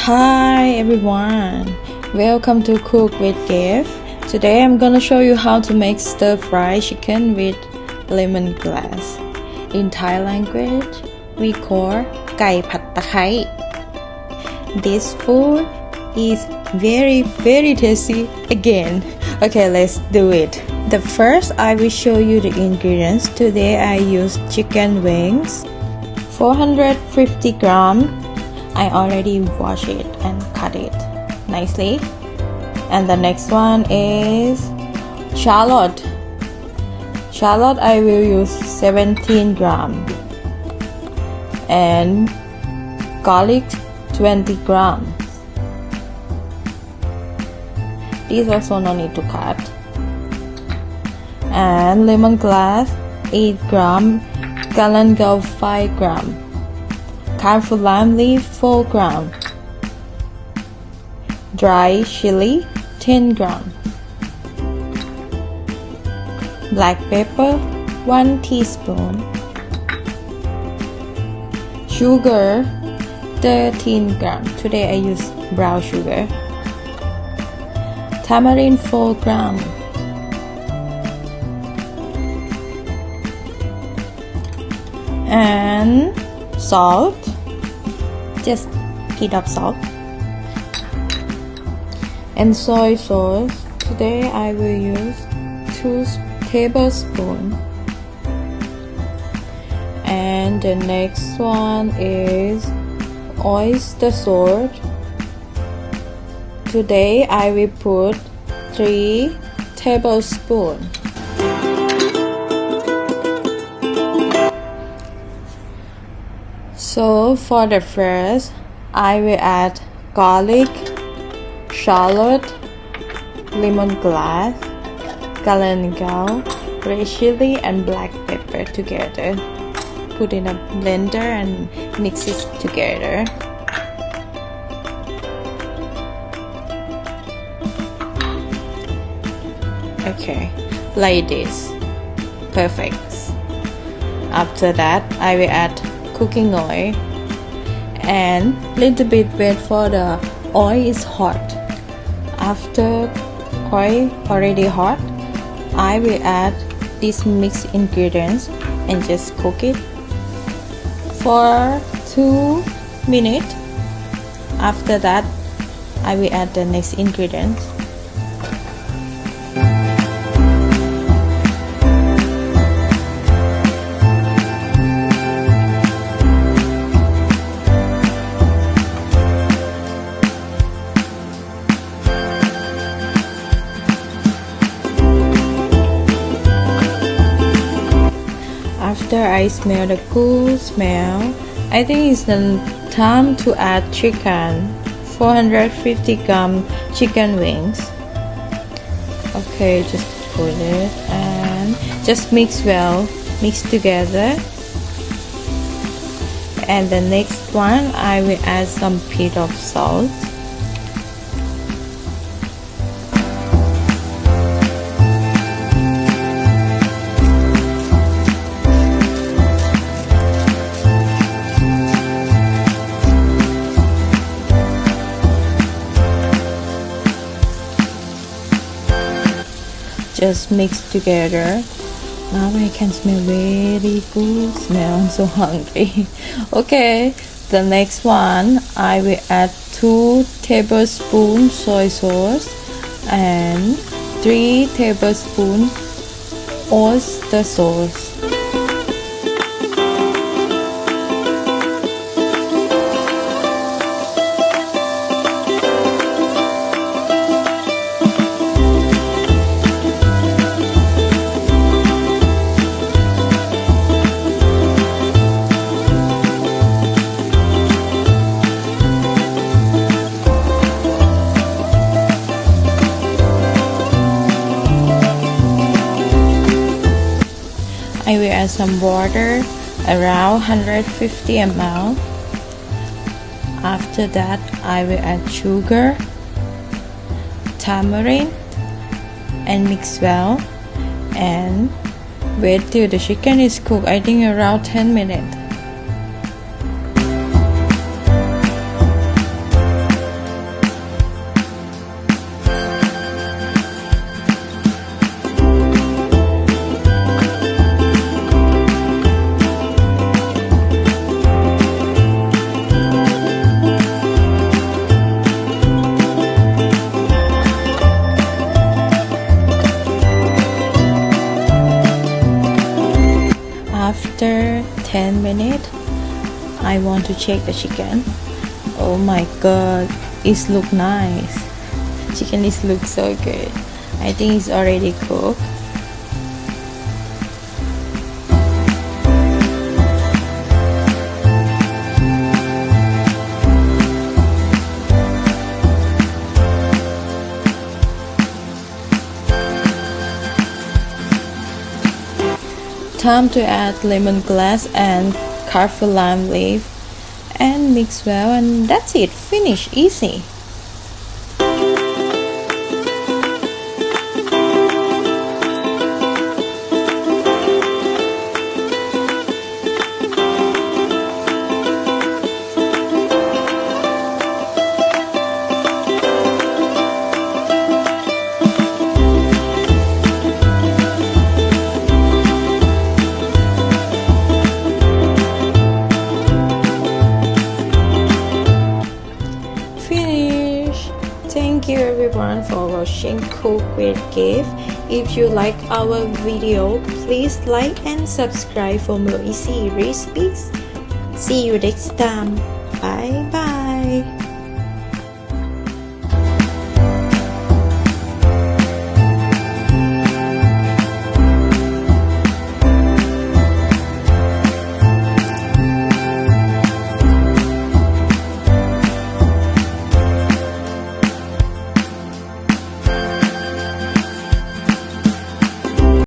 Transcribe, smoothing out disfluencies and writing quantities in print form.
Hi everyone, welcome to Cook with Kift. Today I'm gonna show you how to make stir-fry chicken with lemongrass. In Thai language, we call ไก่ผัดตะไคร้ This food is very tasty again. Okay, let's do it. The first I will show you the ingredients. Today I use chicken wings, 450 grams. I already wash it and cut it nicely. And the next one is shallot. Shallot I will use 17 grams. And garlic 20 grams. These also no need to cut. And lemongrass 8 grams, galangal 5 grams, kaffir lime leaf 4 grams, dry chilli 10 grams, black pepper 1 teaspoon, sugar 13 grams. Today I use brown sugar. Tamarind 4 grams. And salt, just heat up salt. And soy sauce, today I will use 2 tablespoons. And the next one is oyster sauce. Today I will put 3 tablespoons. So for the first, I will add garlic, shallot, lemongrass, galangal, red chilli and black pepper together. Put in a blender and mix it together. Okay, like this. Perfect. After that, I will add cooking oil and little bit wait for the oil is hot. After oil already hot, I will add these mixed ingredients and just cook it for 2 minutes. After that, I will add the next ingredients. After I smell the good smell, I think it's the time to add chicken. 450 grams chicken wings. Okay, just put it and just mix well, mix together. And the next one, I will add some pinch of salt. Just mix together. Now I can smell very good smell. I'm so hungry. Okay, the next one I will add 2 tablespoons soy sauce and 3 tablespoons oyster sauce. I will add some water, around 150 ml. After that, I will add sugar, tamarind, and mix well. And wait till the chicken is cooked. I think around 10 minutes. 10 minutes. I want to check the chicken. Oh my god, it looks nice. Chicken is look so good. I think it's already cooked. Time to add lemongrass and kaffir lime leaf and mix well, and that's it. Finish. Easy. Thank you everyone for watching Cook with Gift. If you like our video, please like and subscribe for more easy recipes. See you next time. Bye bye.